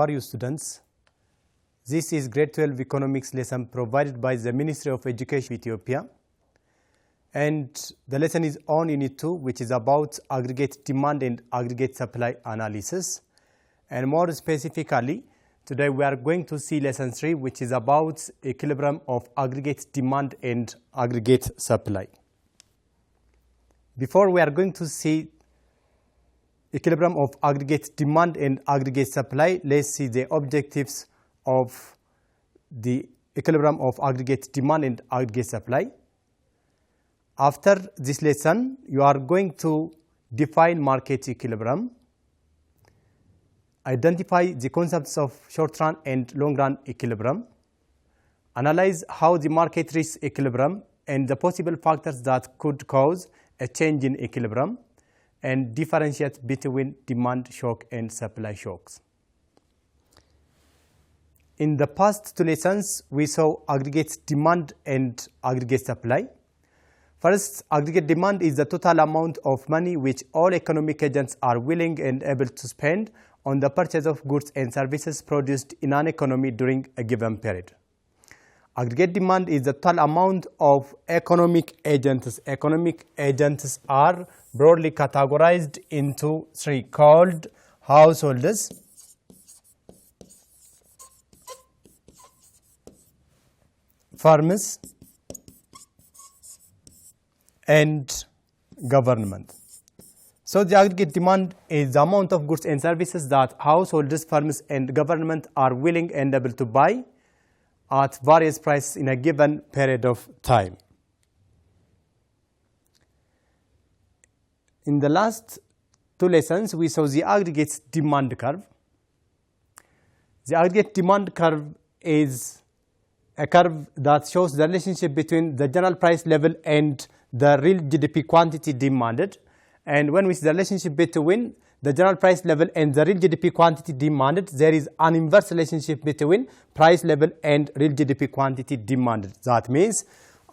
are you, students? This is grade 12 economics lesson provided by the Ministry of Education Ethiopia, and the lesson is on Unit 2, which is about aggregate demand and aggregate supply analysis. And more specifically, today we are going to see lesson 3, which is about equilibrium of aggregate demand and aggregate supply. Before we are going to see equilibrium of aggregate demand and aggregate supply, let's see the objectives of the equilibrium of aggregate demand and aggregate supply. After this lesson, you are going to define market equilibrium, identify the concepts of short-run and long-run equilibrium, analyze how the market reaches equilibrium and the possible factors that could cause a change in equilibrium, and differentiate between demand shock and supply shocks. In the past two lessons, we saw aggregate demand and aggregate supply. First, aggregate demand is the total amount of money which all economic agents are willing and able to spend on the purchase of goods and services produced in an economy during a given period. Aggregate demand is the total amount of economic agents. Economic agents are broadly categorized into three, called households, firms, and government. So the aggregate demand is the amount of goods and services that households, firms, and government are willing and able to buy at various prices in a given period of time. In the last two lessons, we saw the aggregate demand curve. The aggregate demand curve is a curve that shows the relationship between the general price level and the real GDP quantity demanded. And when we see the relationship between the general price level and the real GDP quantity demanded, there is an inverse relationship between price level and real GDP quantity demanded. That means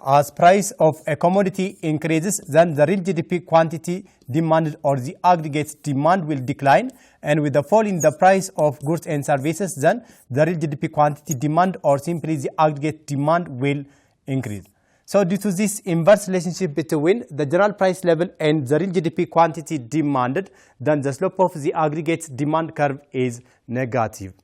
as price of a commodity increases, then the real GDP quantity demanded or the aggregate demand will decline, and with the fall in the price of goods and services, then the real GDP quantity demand or simply the aggregate demand will increase. So due to this inverse relationship between the general price level and the real GDP quantity demanded, then the slope of the aggregate demand curve is negative.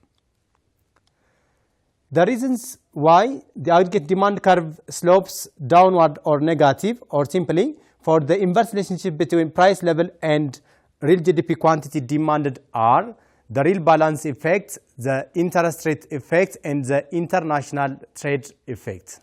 The reasons why the aggregate demand curve slopes downward or negative, or simply for the inverse relationship between price level and real GDP quantity demanded, are the real balance effect, the interest rate effect, and the international trade effect.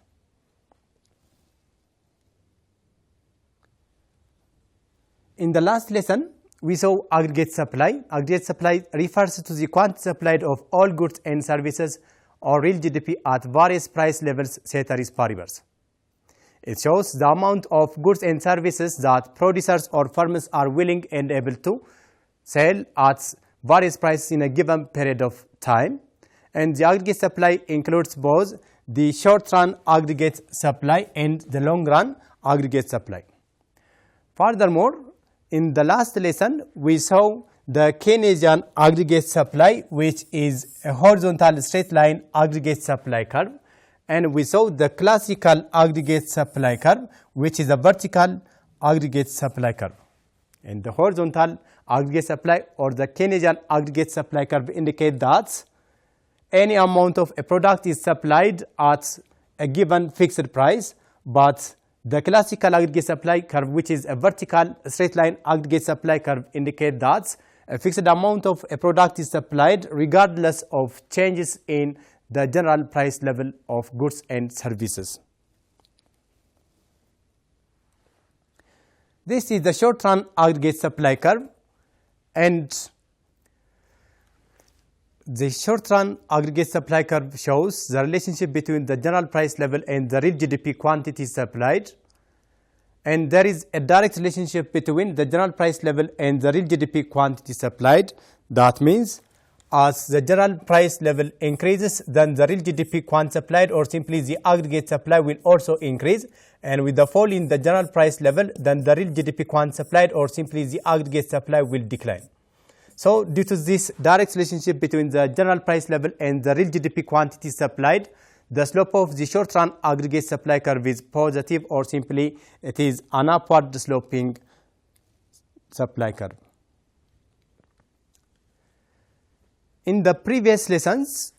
In the last lesson, we saw aggregate supply. Aggregate supply refers to the quantity supplied of all goods and services or real GDP at various price levels ceteris paribus. It shows the amount of goods and services that producers or firms are willing and able to sell at various prices in a given period of time. And the aggregate supply includes both the short-run aggregate supply and the long-run aggregate supply. Furthermore, in the last lesson, we saw the Keynesian aggregate supply, which is a horizontal straight line aggregate supply curve, and we saw the classical aggregate supply curve, which is a vertical aggregate supply curve. And the horizontal aggregate supply or the Keynesian aggregate supply curve indicate that any amount of a product is supplied at a given fixed price, but the classical aggregate supply curve, which is a vertical straight line aggregate supply curve, indicate that a fixed amount of a product is supplied regardless of changes in the general price level of goods and services. This is the short-run aggregate supply curve, and the short-run aggregate supply curve shows the relationship between the general price level and the real GDP quantity supplied. And there is a direct relationship between the general price level and the real GDP quantity supplied. That means as the general price level increases, then the real GDP quantity supplied or simply the aggregate supply will also increase. And with the fall in the general price level, then the real GDP quantity supplied or simply the aggregate supply will decline. So due to this direct relationship between the general price level and the real GDP quantity supplied, the slope of the short-run aggregate supply curve is positive, or simply it is an upward sloping supply curve. In the previous lessons,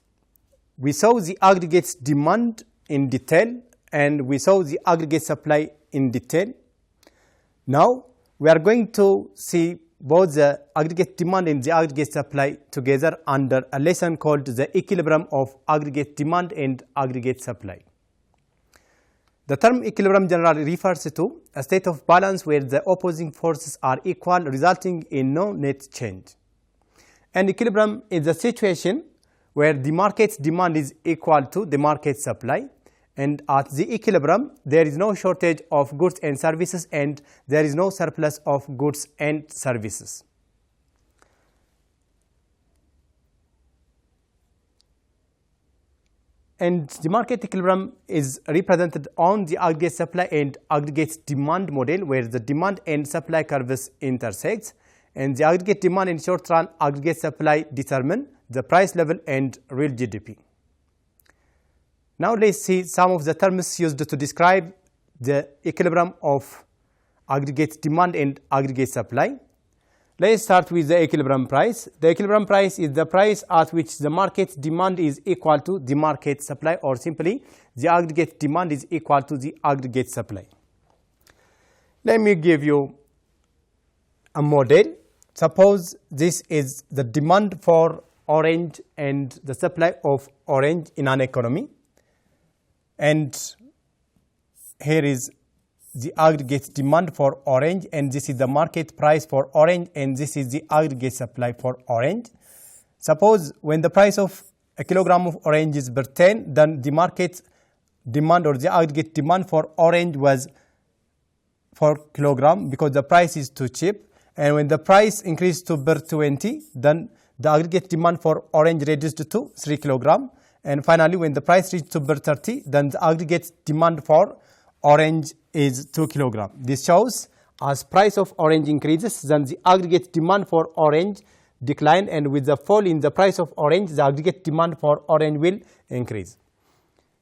we saw the aggregate demand in detail and we saw the aggregate supply in detail. Now we are going to see both the aggregate demand and the aggregate supply together under a lesson called the equilibrium of aggregate demand and aggregate supply. The term equilibrium generally refers to a state of balance where the opposing forces are equal, resulting in no net change. And equilibrium is a situation where the market's demand is equal to the market supply, and at the equilibrium there is no shortage of goods and services and there is no surplus of goods and services. And the market equilibrium is represented on the aggregate supply and aggregate demand model, where the demand and supply curves intersect, and the aggregate demand and short-run aggregate supply determine the price level and real GDP. Now let's see some of the terms used to describe the equilibrium of aggregate demand and aggregate supply. Let's start with the equilibrium price. The equilibrium price is the price at which the market demand is equal to the market supply, or simply the aggregate demand is equal to the aggregate supply. Let me give you a model. Suppose this is the demand for orange and the supply of orange in an economy, and here is the aggregate demand for orange, and this is the market price for orange, and this is the aggregate supply for orange. Suppose when the price of a kilogram of orange is per 10, then the market demand or the aggregate demand for orange was 4 kilogram because the price is too cheap. And when the price increased to per 20, then the aggregate demand for orange reduced to 3 kilogram. And finally, when the price reached to per 30, then the aggregate demand for orange is 2 kilogram. This shows as price of orange increases, then the aggregate demand for orange decline, and with the fall in the price of orange, the aggregate demand for orange will increase.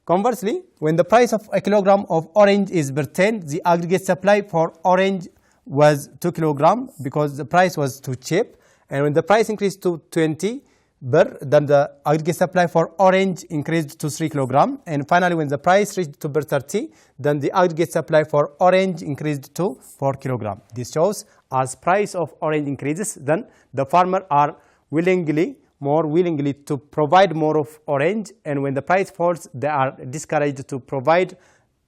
Conversely, when the price of a kilogram of orange is per 10, the aggregate supply for orange was 2 kilogram because the price was too cheap, and when the price increased to 20 bar, then the aggregate supply for orange increased to 3 kilogram, and finally when the price reached to bar 30, then the aggregate supply for orange increased to 4 kilogram. This shows as price of orange increases, then the farmer are more willingly to provide more of orange, and when the price falls, they are discouraged to provide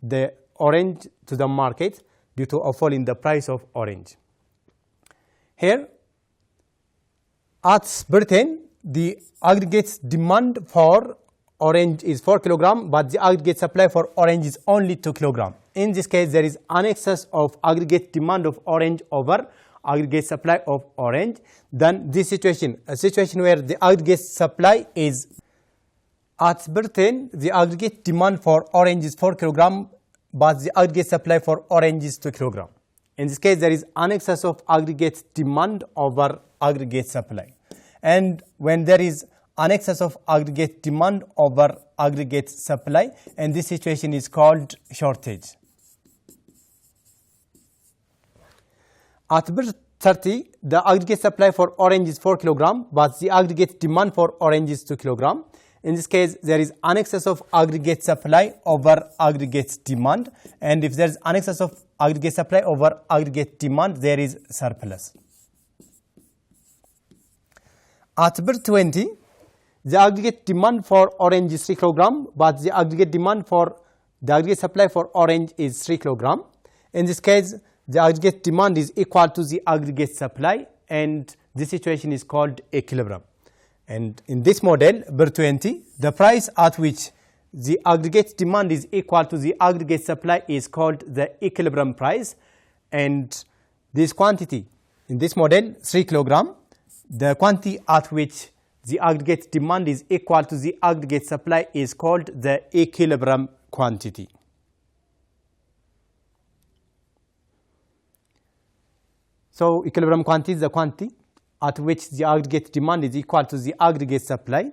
the orange to the market due to a fall in the price of orange. Here, at Britain, the aggregate demand for orange is 4 kilogram, but the aggregate supply for orange is only 2 kilogram. In this case, there is an excess of aggregate demand of orange over aggregate supply of orange. Then this situation, a situation where the aggregate supply is at Britain, the aggregate demand for orange is 4 kilogram, but the aggregate supply for orange is 2 kilogram. In this case, there is an excess of aggregate demand over aggregate supply. And when there is an excess of aggregate demand over aggregate supply, and this situation is called shortage. At birth 30, the aggregate supply for orange is 4 kilogram, but the aggregate demand for orange is 2 kilogram. In this case, there is an excess of aggregate supply over aggregate demand, and if there is an excess of aggregate supply over aggregate demand, there is surplus. At birth 20, the aggregate demand for orange is 3 kilogram, but the aggregate demand for the aggregate supply for orange is 3 kilogram. In this case, the aggregate demand is equal to the aggregate supply, and this situation is called equilibrium. And in this model, birth 20, the price at which the aggregate demand is equal to the aggregate supply is called the equilibrium price, and this quantity in this model, 3 kilogram, the quantity at which the aggregate demand is equal to the aggregate supply is called the equilibrium quantity. So equilibrium quantity is the quantity at which the aggregate demand is equal to the aggregate supply.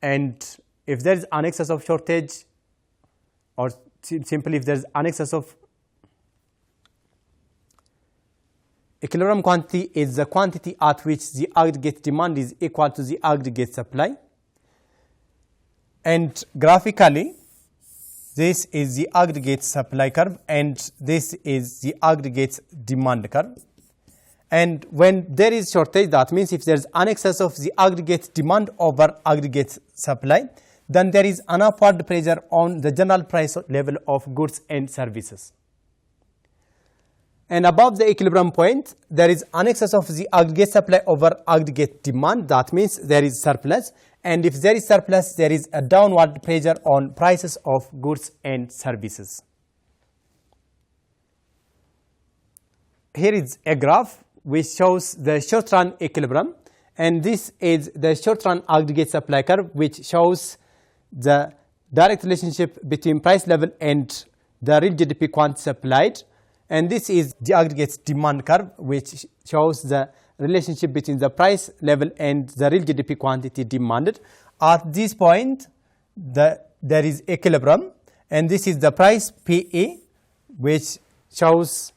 And if there is an excess of shortage, or simply if there is an excess of equilibrium quantity, is the quantity at which the aggregate demand is equal to the aggregate supply. And graphically, this is the aggregate supply curve and this is the aggregate demand curve. And when there is shortage, that means if there is an excess of the aggregate demand over aggregate supply, then there is an upward pressure on the general price level of goods and services. And above the equilibrium point, there is an excess of the aggregate supply over aggregate demand. That means there is surplus. And if there is surplus, there is a downward pressure on prices of goods and services. Here is a graph which shows the short-run equilibrium. And this is the short-run aggregate supply curve, which shows the direct relationship between price level and the real GDP quantity supplied. And this is the aggregate demand curve, which shows the relationship between the price level and the real GDP quantity demanded. At this point, there is equilibrium, and this is the price PE, which shows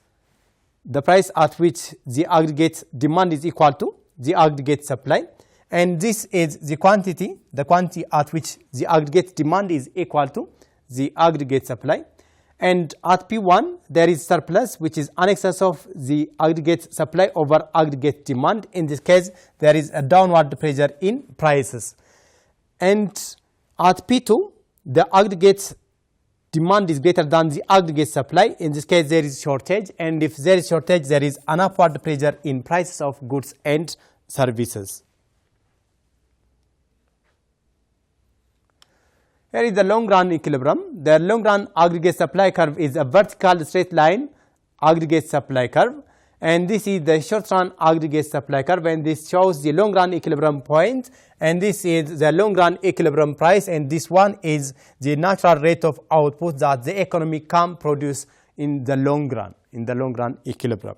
the price at which the aggregate demand is equal to the aggregate supply. And this is the quantity at which the aggregate demand is equal to the aggregate supply. And at P1, there is surplus, which is an excess of the aggregate supply over aggregate demand. In this case, there is a downward pressure in prices. And at P2, the aggregate demand is greater than the aggregate supply. In this case, there is shortage. And if there is shortage, there is an upward pressure in prices of goods and services. Here is the long-run equilibrium. The long-run aggregate supply curve is a vertical straight line aggregate supply curve. And this is the short-run aggregate supply curve. And this shows the long-run equilibrium point. And this is the long-run equilibrium price. And this one is the natural rate of output that the economy can produce in the long run equilibrium.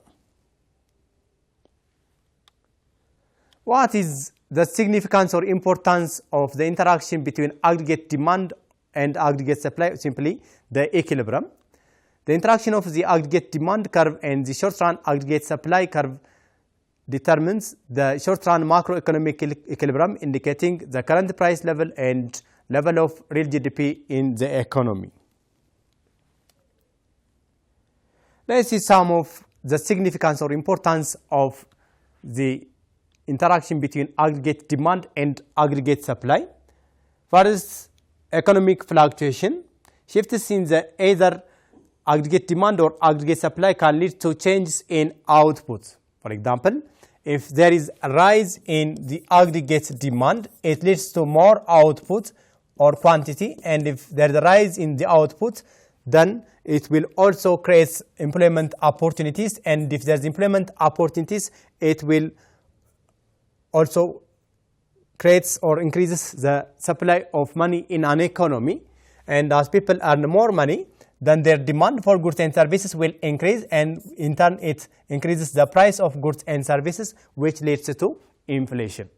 What is the significance or importance of the interaction between aggregate demand and aggregate supply? Simply the equilibrium. The interaction of the aggregate demand curve and the short-run aggregate supply curve determines the short-run macroeconomic equilibrium, indicating the current price level and level of real GDP in the economy. Let's see some of the significance or importance of the interaction between aggregate demand and aggregate supply. First, economic fluctuation. Shifts in the either aggregate demand or aggregate supply can lead to changes in output. For example, if there is a rise in the aggregate demand, it leads to more output or quantity, and if there is a rise in the output, then it will also create employment opportunities, and if there is employment opportunities, it will also creates or increases the supply of money in an economy. And as people earn more money, then their demand for goods and services will increase, and in turn it increases the price of goods and services, which leads to inflation.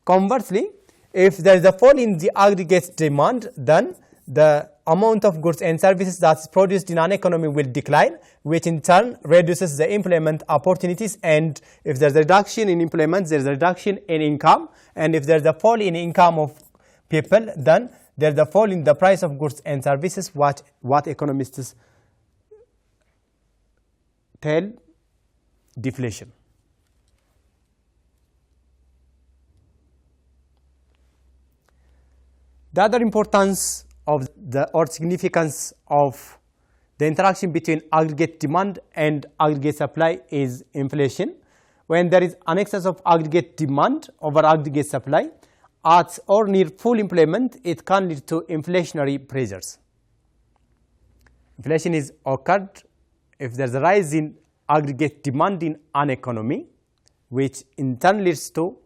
Conversely, if there is a fall in the aggregate demand, then the amount of goods and services that is produced in an economy will decline, which in turn reduces the employment opportunities. And if there's a reduction in employment, there's a reduction in income. And if there's a fall in income of people, then there's a fall in the price of goods and services, what economists tell deflation. The other importance of or significance of the interaction between aggregate demand and aggregate supply is inflation. When there is an excess of aggregate demand over aggregate supply, at or near full employment, it can lead to inflationary pressures. Inflation is occurred if there is a rise in aggregate demand in an economy, which in turn leads to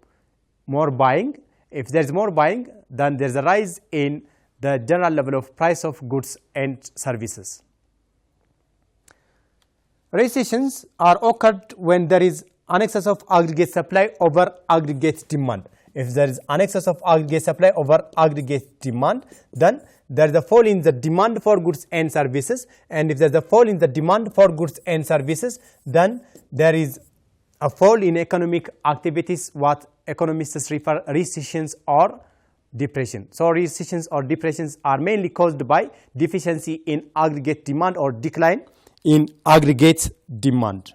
more buying. If there is more buying, then there is a rise in the general level of price of goods and services. Recessions are occurred when there is an excess of aggregate supply over aggregate demand. If there is an excess of aggregate supply over aggregate demand, then there is a fall in the demand for goods and services, and if there is a fall in the demand for goods and services, then there is a fall in economic activities, what economists refer recessions or depression. So recessions or depressions are mainly caused by deficiency in aggregate demand or decline in aggregate demand.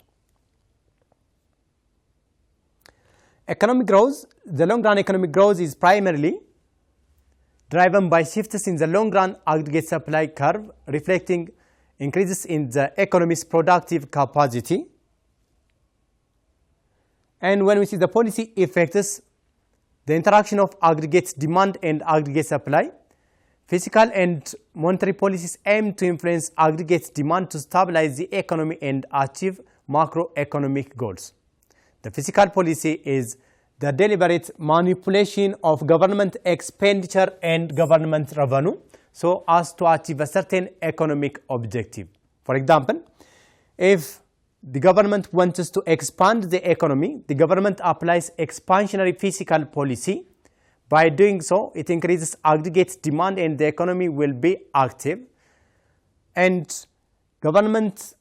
Economic growth, the long run economic growth is primarily driven by shifts in the long run aggregate supply curve, reflecting increases in the economy's productive capacity. And when we see the policy effects, the interaction of aggregate demand and aggregate supply, fiscal and monetary policies aim to influence aggregate demand to stabilize the economy and achieve macroeconomic goals. The fiscal policy is the deliberate manipulation of government expenditure and government revenue so as to achieve a certain economic objective. For example, if the government wants to expand the economy, the government applies expansionary fiscal policy. By doing so, it increases aggregate demand and the economy will be active. And government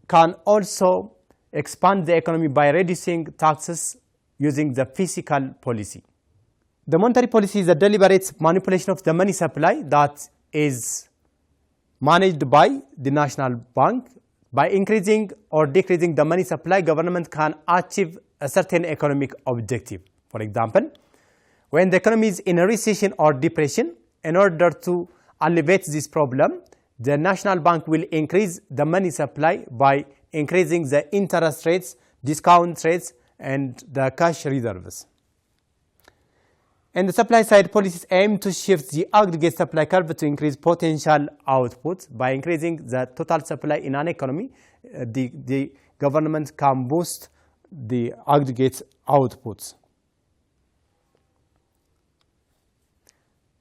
can also expand the economy by reducing taxes using the fiscal policy. The monetary policy is a deliberate manipulation of the money supply that is managed by the National Bank. By increasing or decreasing the money supply, government can achieve a certain economic objective. For example, when the economy is in a recession or depression, in order to alleviate this problem, the National Bank will increase the money supply by increasing the interest rates, discount rates, and the cash reserves. And the supply side policies aim to shift the aggregate supply curve to increase potential output. By increasing the total supply in an economy, the government can boost the aggregate outputs.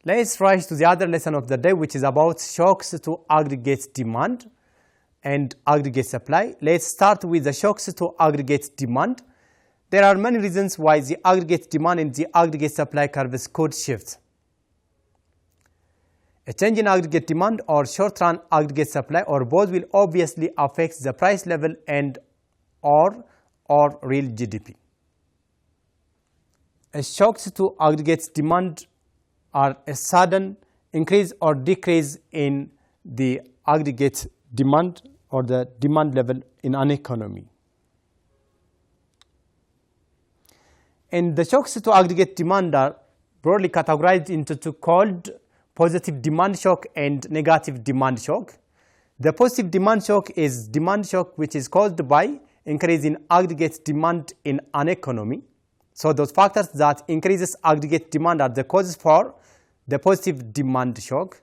Let's rise to the other lesson of the day, which is about shocks to aggregate demand and aggregate supply. Let's start with the shocks to aggregate demand. There are many reasons why the aggregate demand and the aggregate supply curves could shift. A change in aggregate demand or short-run aggregate supply or both will obviously affect the price level and or real GDP. A shocks to aggregate demand are a sudden increase or decrease in the aggregate demand or the demand level in an economy. And the shocks to aggregate demand are broadly categorized into two called positive demand shock and negative demand shock. The positive demand shock is demand shock which is caused by increase in aggregate demand in an economy. So those factors that increases aggregate demand are the causes for the positive demand shock.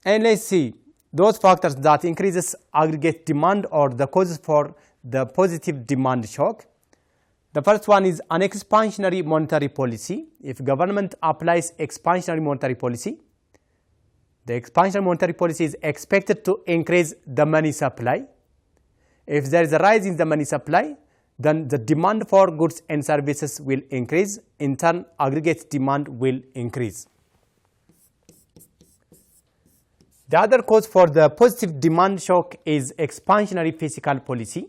And let's see those factors that increases aggregate demand or the causes for the positive demand shock. The first one is an expansionary monetary policy. If government applies expansionary monetary policy, the expansionary monetary policy is expected to increase the money supply. If there is a rise in the money supply, then the demand for goods and services will increase. In turn, aggregate demand will increase. The other cause for the positive demand shock is expansionary fiscal policy.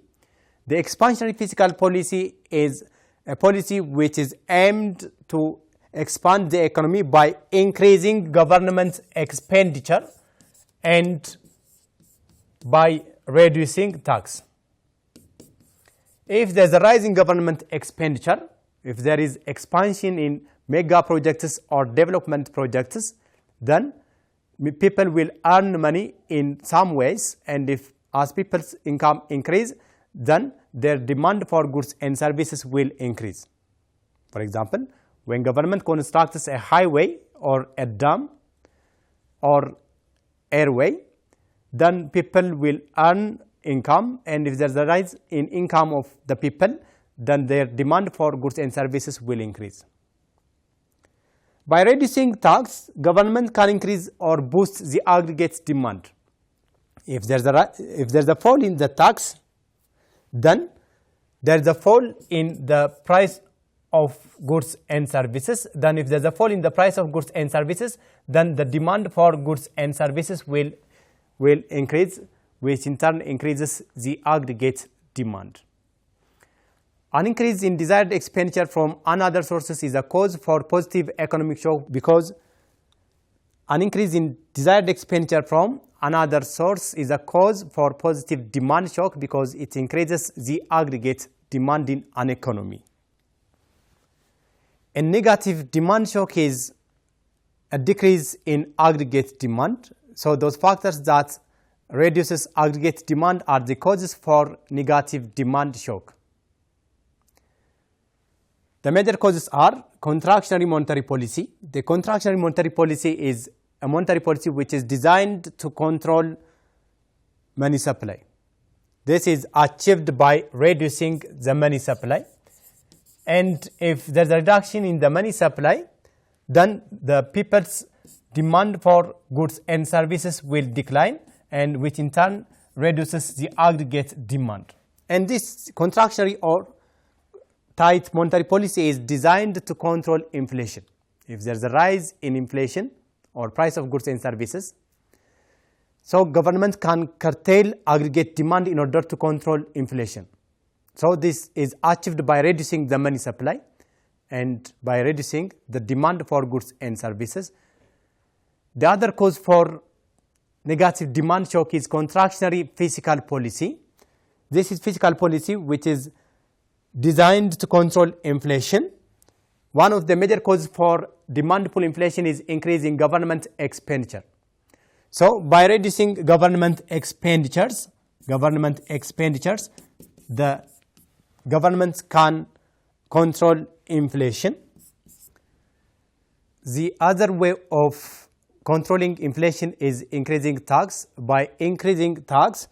The expansionary fiscal policy is a policy which is aimed to expand the economy by increasing government expenditure and by reducing tax. If there is a rise in government expenditure, if there is expansion in mega projects or development projects, then people will earn money in some ways, and if as people's income increase, then their demand for goods and services will increase. For example, when government constructs a highway or a dam or airway, then people will earn income, and if there is a rise in income of the people, then their demand for goods and services will increase. By reducing tax, government can increase or boost the aggregate demand. If there is a fall in the tax, then there is a fall in the price of goods and services. Then if there is a fall in the price of goods and services, then the demand for goods and services will increase, which in turn increases the aggregate demand. An increase in desired expenditure from another sources is a cause for positive economic shock, because an increase in desired expenditure from another source is a cause for positive demand shock, because it increases the aggregate demand in an economy. A negative demand shock is a decrease in aggregate demand. So those factors that reduces aggregate demand are the causes for negative demand shock. The major causes are contractionary monetary policy. The contractionary monetary policy is a monetary policy which is designed to control money supply. This is achieved by reducing the money supply. And if there is a reduction in the money supply, then the people's demand for goods and services will decline, and which in turn reduces the aggregate demand. And this contractionary or tight monetary policy is designed to control inflation. If there is a rise in inflation or price of goods and services, so government can curtail aggregate demand in order to control inflation. So this is achieved by reducing the money supply and by reducing the demand for goods and services. The other cause for negative demand shock is contractionary fiscal policy. This is fiscal policy which is designed to control inflation. One of the major causes for demand pull inflation is increasing government expenditure. So by reducing government expenditures, the government can control inflation. The other way of controlling inflation is increasing tax. By increasing tax,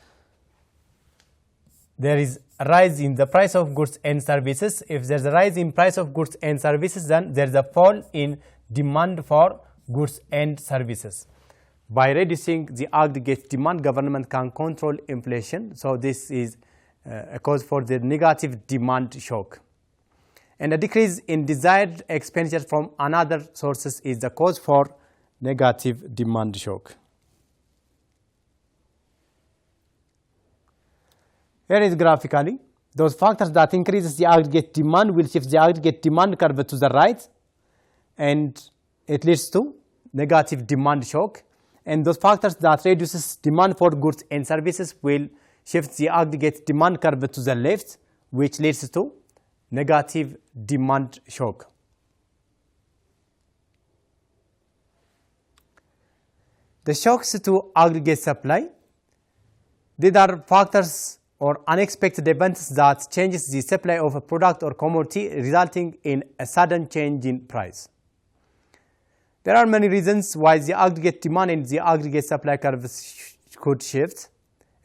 there is a rise in the price of goods and services. If there is a rise in price of goods and services, then there is a fall in demand for goods and services. By reducing the aggregate demand, government can control inflation. So this is a cause for the negative demand shock. And a decrease in desired expenditure from another sources is the cause for negative demand shock. Here is graphically, those factors that increases the aggregate demand will shift the aggregate demand curve to the right, and it leads to negative demand shock. And those factors that reduces demand for goods and services will shift the aggregate demand curve to the left, which leads to negative demand shock. The shocks to aggregate supply, these are factors or unexpected events that changes the supply of a product or commodity, resulting in a sudden change in price. There are many reasons why the aggregate demand and the aggregate supply curves could shift,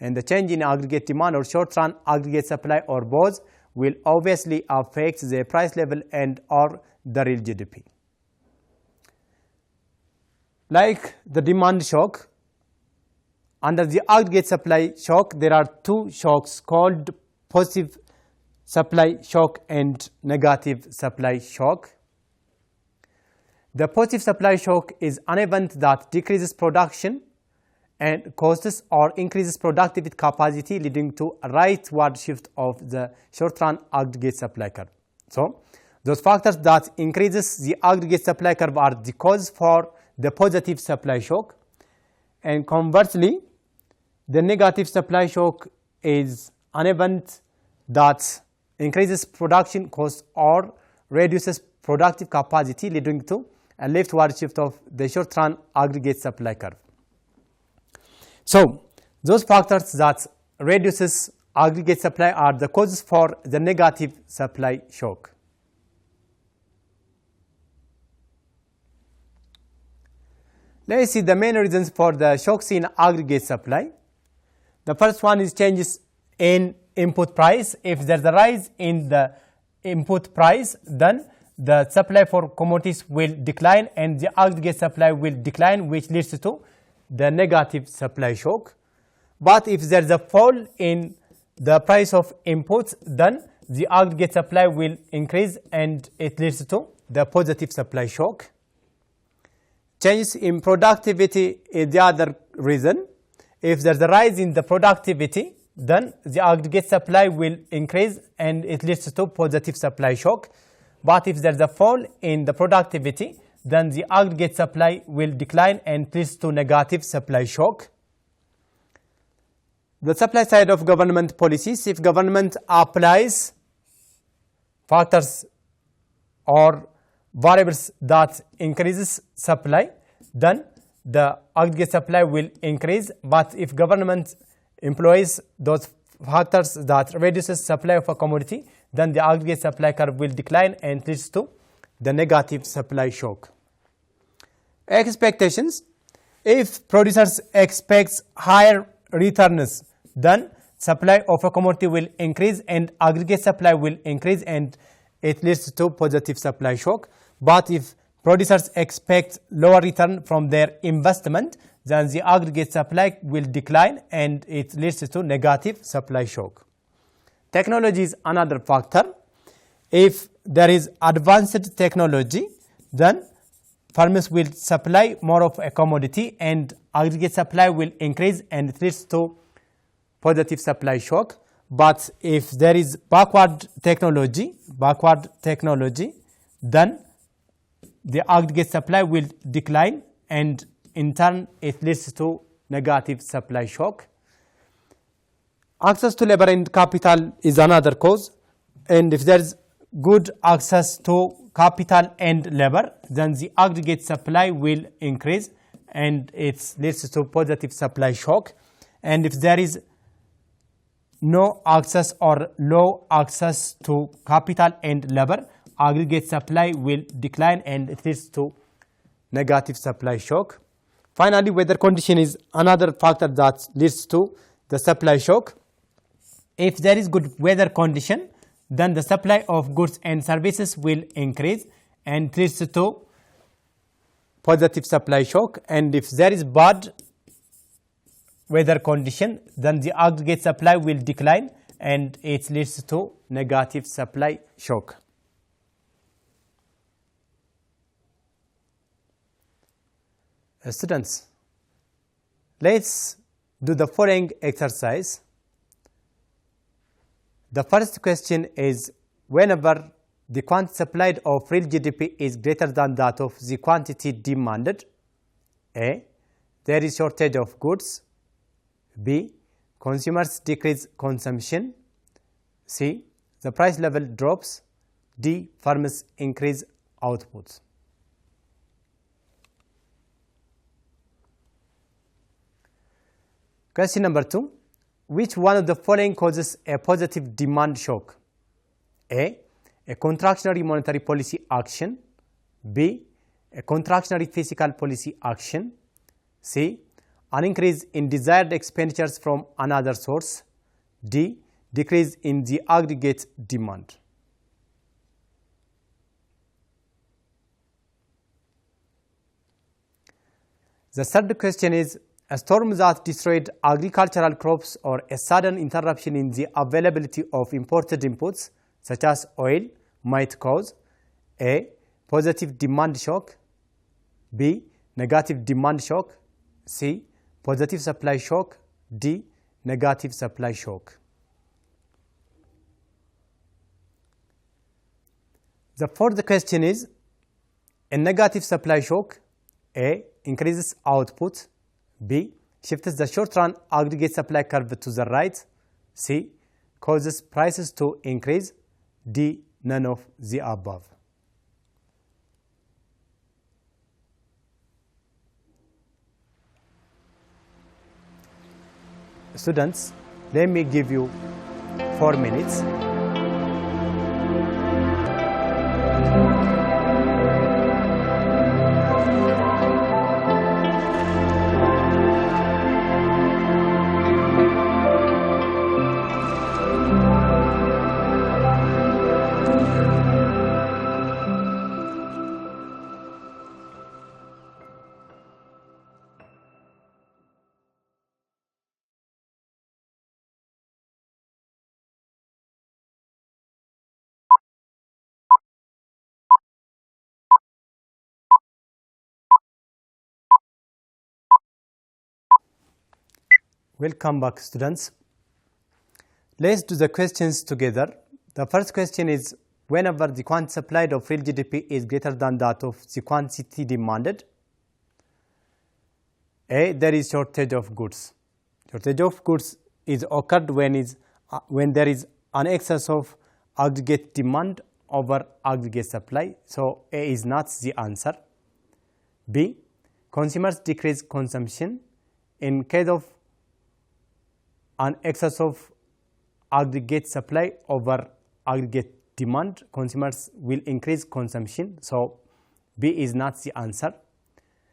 and the change in aggregate demand or short-run aggregate supply or both will obviously affect the price level and or the real GDP. Like the demand shock, under the aggregate supply shock, there are two shocks called positive supply shock and negative supply shock. The positive supply shock is an event that decreases production and costs or increases productivity capacity, leading to a rightward shift of the short-run aggregate supply curve. So those factors that increases the aggregate supply curve are the cause for the positive supply shock, and conversely, the negative supply shock is an event that increases production cost or reduces productive capacity, leading to a leftward shift of the short-run aggregate supply curve. So those factors that reduces aggregate supply are the causes for the negative supply shock. Let us see the main reasons for the shocks in aggregate supply. The first one is changes in input price. If there is a rise in the input price, then the supply for commodities will decline and the aggregate supply will decline, which leads to the negative supply shock. But if there is a fall in the price of inputs, then the aggregate supply will increase and it leads to the positive supply shock. Changes in productivity is the other reason. If there's a rise in the productivity, then the aggregate supply will increase and it leads to positive supply shock. But if there's a fall in the productivity, then the aggregate supply will decline and leads to negative supply shock. The supply side of government policies, if government applies factors or variables that increases supply, then the aggregate supply will increase. But if government employs those factors that reduces supply of a commodity, then the aggregate supply curve will decline and leads to the negative supply shock. Expectations. If producers expect higher returns, then supply of a commodity will increase and aggregate supply will increase and it leads to positive supply shock. But if producers expect lower return from their investment, then the aggregate supply will decline and it leads to negative supply shock. Technology is another factor. If there is advanced technology, then farmers will supply more of a commodity and aggregate supply will increase and it leads to positive supply shock. But if there is backward technology, then the aggregate supply will decline and in turn it leads to negative supply shock. Access to labor and capital is another cause, and if there is good access to capital and labor, then the aggregate supply will increase and it leads to positive supply shock. And if there is no access or low access to capital and labor, aggregate supply will decline and it leads to negative supply shock. Finally, weather condition is another factor that leads to the supply shock. If there is good weather condition, then the supply of goods and services will increase and leads to positive supply shock. And if there is bad weather condition, then the aggregate supply will decline and it leads to negative supply shock. Students, let's do the following exercise. The first question is, whenever the quantity supplied of real GDP is greater than that of the quantity demanded, A, there is shortage of goods, B, consumers decrease consumption, C, the price level drops, D, farmers increase output. Question number 2. Which one of the following causes a positive demand shock? A contractionary monetary policy action. B, a contractionary fiscal policy action. C, an increase in desired expenditures from another source. D, decrease in the aggregate demand. The third question is, a storm that destroyed agricultural crops or a sudden interruption in the availability of imported inputs, such as oil, might cause A, positive demand shock, B, negative demand shock, C, positive supply shock, D, negative supply shock. The fourth question is, a negative supply shock, A, increases output, B, shifts the short-run aggregate supply curve to the right, C, causes prices to increase, D, none of the above. Students, let me give you 4 minutes. Welcome back, students. Let's do the questions together. The first question is, whenever the quantity supplied of real GDP is greater than that of the quantity demanded, A, there is shortage of goods. Shortage of goods is occurred when there is an excess of aggregate demand over aggregate supply. So A is not the answer. B, consumers decrease consumption. In case of an excess of aggregate supply over aggregate demand, consumers will increase consumption. So B is not the answer.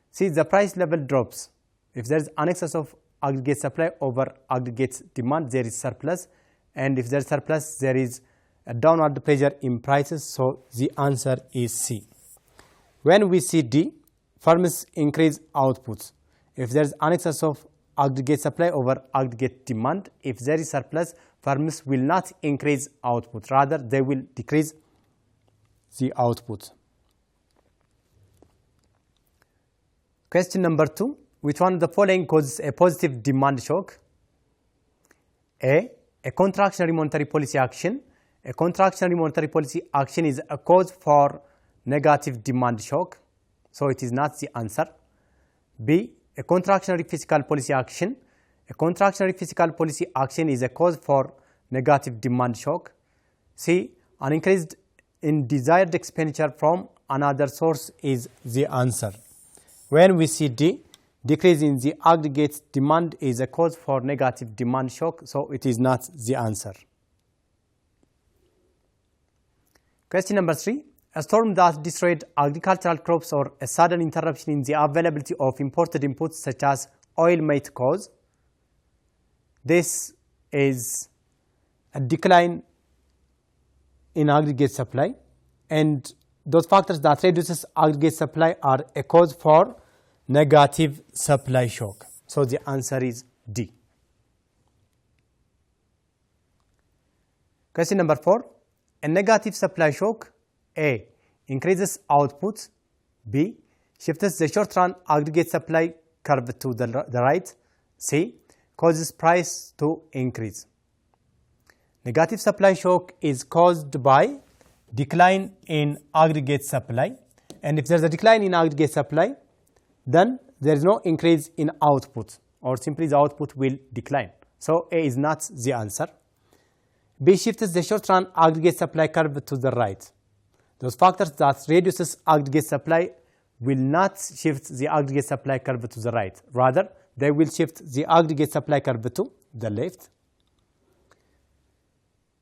C, the price level drops. If there is an excess of aggregate supply over aggregate demand, there is surplus, and if there is surplus, there is a downward pressure in prices. So the answer is C. When we see D, firms increase outputs. If there is an excess of aggregate supply over aggregate demand, if there is surplus, firms will not increase output, rather they will decrease the output. Question number 2, which one of the following causes a positive demand shock? A contractionary monetary policy action. A contractionary monetary policy action is a cause for negative demand shock, so it is not the answer. B, a contractionary fiscal policy action. A contractionary fiscal policy action is a cause for negative demand shock. C, an increase in desired expenditure from another source is the answer. When we see D, decrease in the aggregate demand is a cause for negative demand shock, so it is not the answer. Question number 3, a storm that destroyed agricultural crops or a sudden interruption in the availability of imported inputs such as oil might cause. This is a decline in aggregate supply, and those factors that reduces aggregate supply are a cause for negative supply shock. So the answer is D. Question number 4, a negative supply shock, A, increases outputs, B, shifts the short-run aggregate supply curve to the right, C, causes price to increase. Negative supply shock is caused by decline in aggregate supply, and if there is a decline in aggregate supply, then there is no increase in output, or simply the output will decline. So A is not the answer. B, shifts the short-run aggregate supply curve to the right. Those factors that reduces aggregate supply will not shift the aggregate supply curve to the right. Rather, they will shift the aggregate supply curve to the left.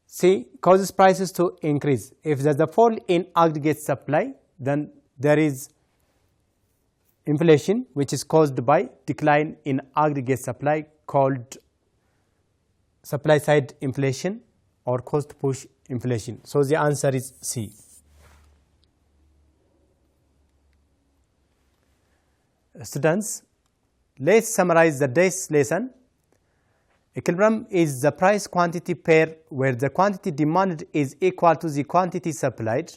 C, causes prices to increase. If there is a fall in aggregate supply, then there is inflation, which is caused by decline in aggregate supply, called supply side inflation or cost push inflation. So the answer is C. Students, let's summarize the day's lesson. Equilibrium is the price quantity pair where the quantity demanded is equal to the quantity supplied.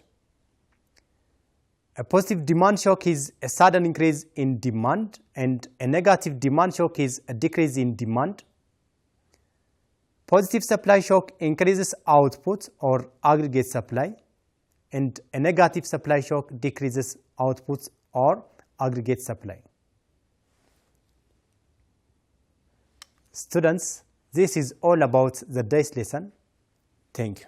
A positive demand shock is a sudden increase in demand, and a negative demand shock is a decrease in demand. Positive supply shock increases output or aggregate supply, and a negative supply shock decreases output or aggregate supply. Students, this is all about the day's lesson. Thank you.